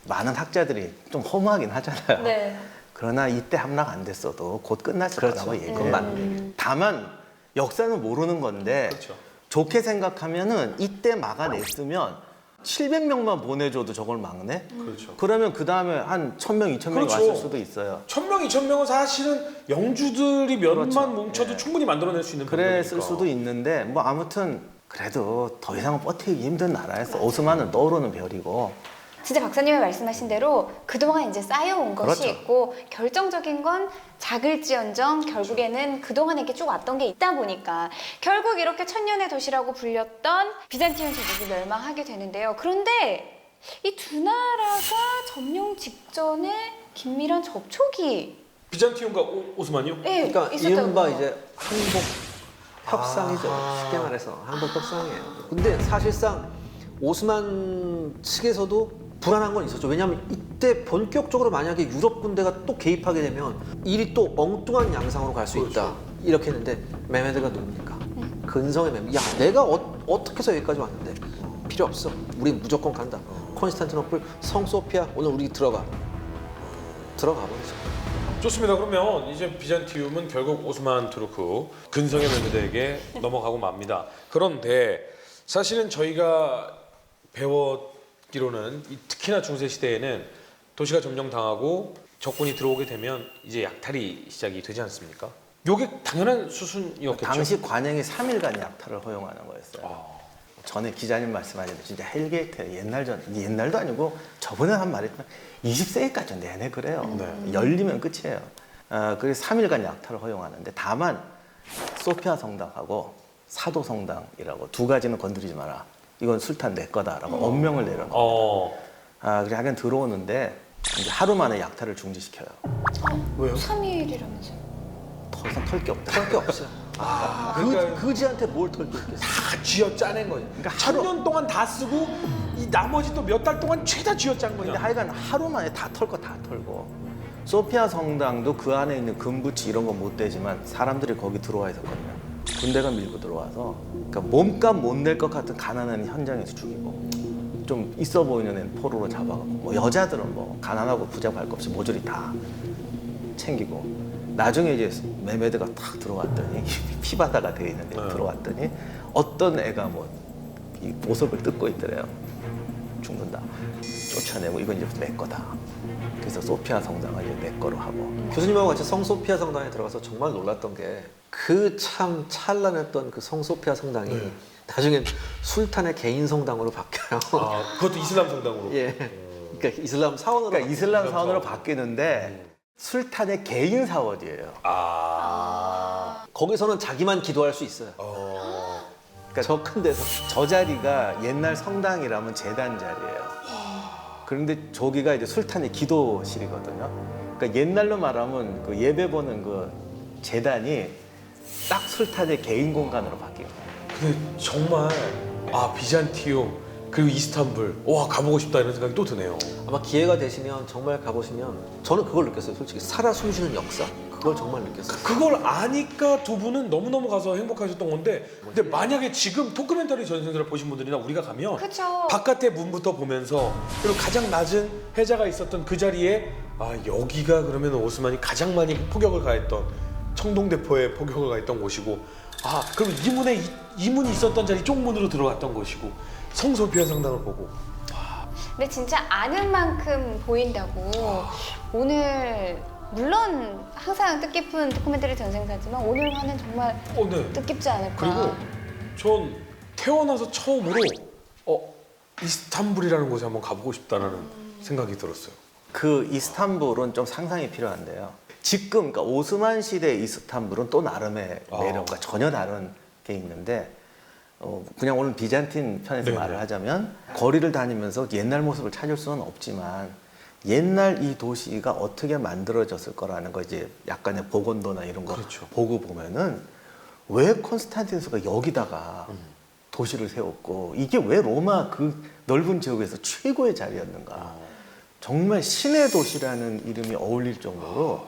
많은 학자들이 좀 허무하긴 하잖아요.
네.
그러나 이때 함락 안 됐어도 곧 끝났을 거라고 얘기해요.
그건 맞네.
다만 역사는 모르는 건데
그렇죠.
좋게 생각하면은 이때 막아냈으면 700명만 보내줘도 저걸 막네?
그렇죠.
그러면 그 다음에 한 1000명, 2000명이
그렇죠.
왔을 수도 있어요.
1000명, 2000명은 사실은 영주들이 몇만
그렇죠.
뭉쳐도
예.
충분히 만들어낼 수 있는
그랬을
병력이니까.
수도 있는데 뭐 아무튼 그래도 더 이상은 버티기 힘든 나라였어. 오스만은 떠오르는 별이고.
진짜 박사님이 말씀하신 대로 그동안 이제 쌓여온 것이
그렇죠.
있고 결정적인 건 작을지언정 결국에는 그동안 이렇게 쭉 왔던 게 있다 보니까 결국 이렇게 천년의 도시라고 불렸던 비잔티움 제국이 멸망하게 되는데요. 그런데 이 두 나라가 점령 직전에 긴밀한 접촉이
비잔티움과 오스만이요?
네,
그러니까
있었다고
이른바
해요.
이제 항복 협상이죠. 쉽게 말해서 항복 협상이에요. 근데 사실상 오스만 측에서도 불안한 건 있었죠. 왜냐하면 이때 본격적으로 만약에 유럽 군대가 또 개입하게 되면 일이 또 엉뚱한 양상으로 갈 수 있다. 이렇게 했는데 메메드가 누굽니까? 근성의 메메드. 야, 내가 어떻게 해서 여기까지 왔는데 필요 없어. 우리 무조건 간다. 콘스탄티노플 성소피아 오늘 우리 들어가 버리죠.
좋습니다. 그러면 이제 비잔티움은 결국 오스만 투르크 근성의 메메드에게 넘어가고 맙니다. 그런데 사실은 저희가 배웠기로는 특히나 중세 시대에는 도시가 점령당하고 적군이 들어오게 되면 이제 약탈이 시작이 되지 않습니까? 요게 당연한 수순이었겠죠.
당시 관행이 3일간 약탈을 허용하는 거였어요. 전에 기자님 말씀하신 진짜 헬게이트 옛날도 아니고 저번에 한 말했지만 20세기까지 내내 그래요.
네.
열리면 끝이에요. 그래서 3일간 약탈을 허용하는데 다만 소피아 성당하고 사도 성당이라고 두 가지는 건드리지 마라. 이건 술탄 내 거다라고 엄명을 내려놓은 그래 하긴 들어오는데 이제 하루 만에 약탈을 중지시켜요.
왜요?
3일이라면서요.
더 이상 털 게 없다.
털 게 없어요.
그러니까
그지한테 뭘 털 게 있겠어.
다 쥐어 짜낸 거예요.
그러니까
1000년 동안 다 쓰고 이 나머지 또 몇 달 동안 죄다 쥐어 짠
근데
거냐.
하여간 하루 만에 다 털 거 다 털고 소피아 성당도 그 안에 있는 금붙이 이런 건 못 되지만 사람들이 거기 들어와 있었거든요. 군대가 밀고 들어와서 그러니까 몸값 못 낼 것 같은 가난한 현장에서 죽이고 좀 있어 보이는 애는 포로로 잡아가고 뭐 여자들은 뭐 가난하고 부자 할 것 없이 모조리 다 챙기고 나중에 이제 메메드가 탁 들어왔더니 피바다가 되어 있는데 들어왔더니 어떤 애가 뭐 이 보석을 뜯고 있더래요. 죽는다. 쫓아내고 이건 이제 내 거다. 그래서 소피아 성당을 이제 내 거로 하고
교수님하고 같이 성소피아 성당에 들어가서 정말 놀랐던 게 그 참 찬란했던 그 성소피아 성당이 나중엔 술탄의 개인 성당으로 바뀌어요.
그것도 이슬람 성당으로.
예. 그러니까 이슬람 사원으로
그러니까 이슬람
이슬람
사원으로
사원.
바뀌는데 술탄의 개인 사원이에요.
거기서는 자기만 기도할 수 있어요.
그러니까 저 큰 데서 저 자리가 옛날 성당이라면 제단 자리예요. 그런데 저기가 이제 술탄의 기도실이거든요. 그러니까 옛날로 말하면 그 예배 보는 그 제단이 딱 술탄의 개인 공간으로 바뀐 거예요.
근데 정말 비잔티움 그리고 이스탄불 와 가보고 싶다 이런 생각이 또 드네요.
아마 기회가 되시면 정말 가보시면 저는 그걸 느꼈어요. 솔직히 살아 숨쉬는 역사 그걸 정말 느꼈어요.
그걸 아니까 두 분은 너무너무 가서 행복하셨던 건데 근데 만약에 지금 도큐멘터리 전생들을 보신 분들이나 우리가 가면
그쵸.
바깥에 문부터 보면서 그리고 가장 낮은 해자가 있었던 그 자리에 여기가 그러면 오스만이 가장 많이 포격을 가했던 청동대포에 포격을 가했던 곳이고 그럼 이 문이 있었던 자리 쪽문으로 들어갔던 곳이고 성소피아 성당을 보고
근데 진짜 아는 만큼 보인다고 오늘 물론 항상 뜻깊은 도큐멘터리 전생사지만 오늘 화는 정말
네.
뜻깊지 않을까.
그리고 전 태어나서 처음으로 이스탄불이라는 곳에 한번 가보고 싶다라는 생각이 들었어요.
그 이스탄불은 좀 상상이 필요한데요. 지금 그러니까 오스만 시대 이스탄불은 또 나름의 매력과 전혀 다른 게 있는데 그냥 오늘 비잔틴 편에서
네네.
말을 하자면 거리를 다니면서 옛날 모습을 찾을 수는 없지만 옛날 이 도시가 어떻게 만들어졌을 거라는 거 이제 약간의 복원도나 이런 거
그렇죠.
보고 보면은 왜 콘스탄티누스가 여기다가 도시를 세웠고 이게 왜 로마 그 넓은 지역에서 최고의 자리였는가. 정말 신의 도시라는 이름이 어울릴 정도로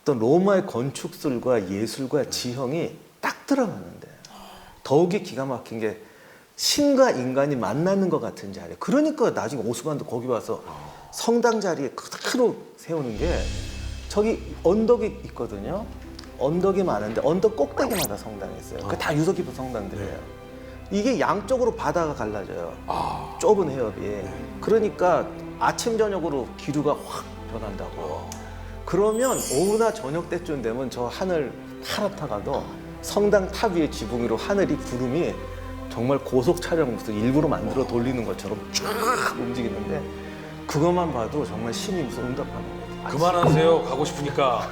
어떤 로마의 건축술과 예술과 지형이 딱 들어가는데 더욱이 기가 막힌 게 신과 인간이 만나는 것 같은 자리. 그러니까 나중에 오스만도 거기 와서 성당 자리에 그대로 세우는 게 저기 언덕이 있거든요. 언덕이 많은데 언덕 꼭대기마다 성당이 있어요. 그 다 유서 깊은 성당들이에요. 이게 양쪽으로 바다가 갈라져요. 좁은 해협이. 그러니까 아침 저녁으로 기류가 확 변한다고. 그러면 오후나 저녁 때쯤 되면 저 하늘 타락타가도 성당 탑 위에 지붕으로 하늘이 구름이 정말 고속 촬영 무슨 일부러 만들어 돌리는 것처럼 쫙 움직이는데 그것만 봐도 정말 신이 무슨 응답하는 거예요.
그만하세요. 가고 싶으니까.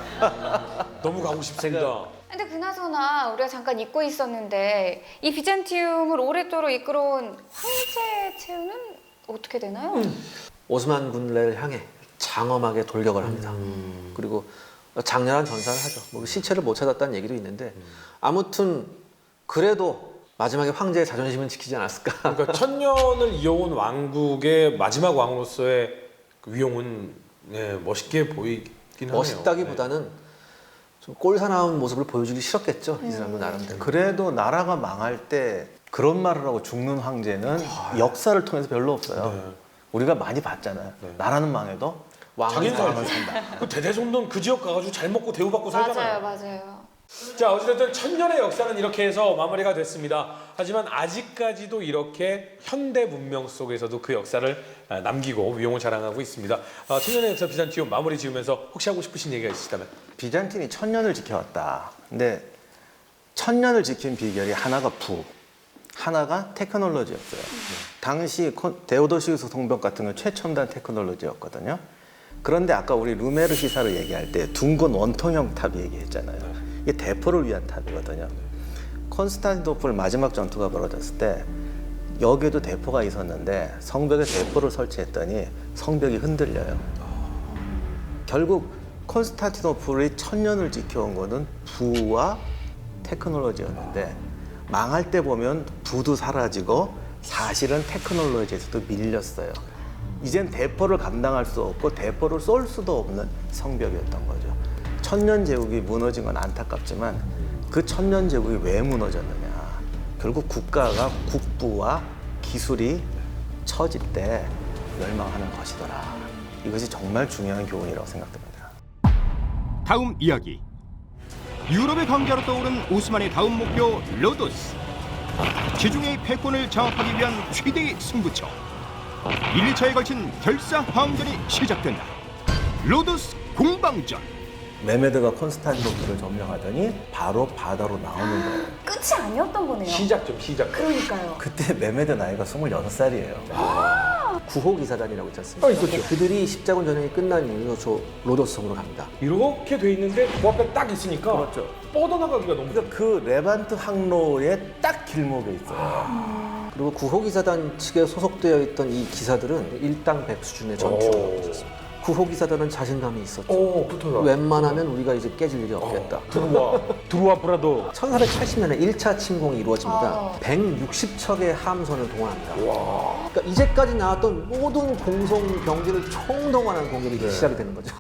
너무 가고 싶습니다.
근데 그나저나 우리가 잠깐 잊고 있었는데 이 비잔티움을 오랫도록 이끌어온 황제 체우는 어떻게 되나요?
오스만 군대를 향해 장엄하게 돌격을 합니다. 그리고 장렬한 전사를 하죠. 뭐 시체를 못 찾았다는 얘기도 있는데 아무튼 그래도 마지막에 황제의 자존심은 지키지 않았을까.
그러니까 천년을 이어온 왕국의 마지막 왕으로서의 그 위용은 네, 멋있게 보이긴 하네요.
멋있다기보다는 좀 꼴사나운 모습을 보여주기 싫었겠죠. 이 사람도 나름대로.
그래도 나라가 망할 때 그런 말을 하고 죽는 황제는 역사를 통해서 별로 없어요.
네.
우리가 많이 봤잖아요.
네.
나라는 망해도
자기는
왕은
살고 그 대대손돈 그 지역 가가지고 잘 먹고 대우받고 살잖아요.
맞아요.
자, 어쨌든 천년의 역사는 이렇게 해서 마무리가 됐습니다. 하지만 아직까지도 이렇게 현대 문명 속에서도 그 역사를 남기고 위용을 자랑하고 있습니다. 천년의 역사 비잔티움 마무리 지으면서 혹시 하고 싶으신 얘기가 있으시다면?
비잔틴이 1000년을 지켜왔다. 근데 1000년을 지킨 비결이 하나가 하나가 테크놀로지였어요. 당시 데오도시우스 성벽 같은 건 최첨단 테크놀로지였거든요. 그런데 아까 우리 루메르 시사를 얘기할 때 둥근 원통형 탑 얘기했잖아요. 이게 대포를 위한 탑이거든요. 콘스탄티노플 마지막 전투가 벌어졌을 때 여기에도 대포가 있었는데 성벽에 대포를 설치했더니 성벽이 흔들려요. 결국 콘스탄티노플이 1000년을 지켜온 거는 부와 테크놀로지였는데 망할 때 보면 부도 사라지고 사실은 테크놀로지에서도 밀렸어요. 이젠 대포를 감당할 수 없고 대포를 쏠 수도 없는 성벽이었던 거죠. 천년 제국이 무너진 건 안타깝지만 그 천년 제국이 왜 무너졌느냐. 결국 국가가 국부와 기술이 처질 때 멸망하는 것이더라. 이것이 정말 중요한 교훈이라고 생각됩니다.
다음 이야기. 유럽의 강자로 떠오른 오스만의 다음 목표 로도스. 지중해의 패권을 장악하기 위한 최대의 승부처. 1, 2차에 걸친 결사항전이 시작된다. 로도스 공방전.
메메드가 콘스탄티노플을 점령하더니 바로 바다로 나오는 거예요.
끝이 아니었던 거네요.
시작.
그러니까요.
그때 메메드 나이가 26살이에요.
구호기사단이라고 있지 않습니까?
있었죠.
그들이 십자군 전쟁이 끝난 이후로 저 로도스 성으로 갑니다.
이렇게 돼 있는데 그 앞에 딱 있으니까
그렇죠.
뻗어나가기가 너무
그러니까 그 레반트 항로에 딱 길목에 있어요.
그리고 구호기사단 측에 소속되어 있던 이 기사들은 일당백 수준의 전투를 하고 있었습니다. 구호기사단은 자신감이 있었죠.
붙어요.
웬만하면 우리가 이제 깨질 일이 없겠다.
드루아 브라도
1480년에 1차 침공이 이루어집니다. 160척의 함선을 동원합니다. 그러니까 이제까지 나왔던 모든 공성 병기를 총동원한 공격이 시작이 되는 거죠.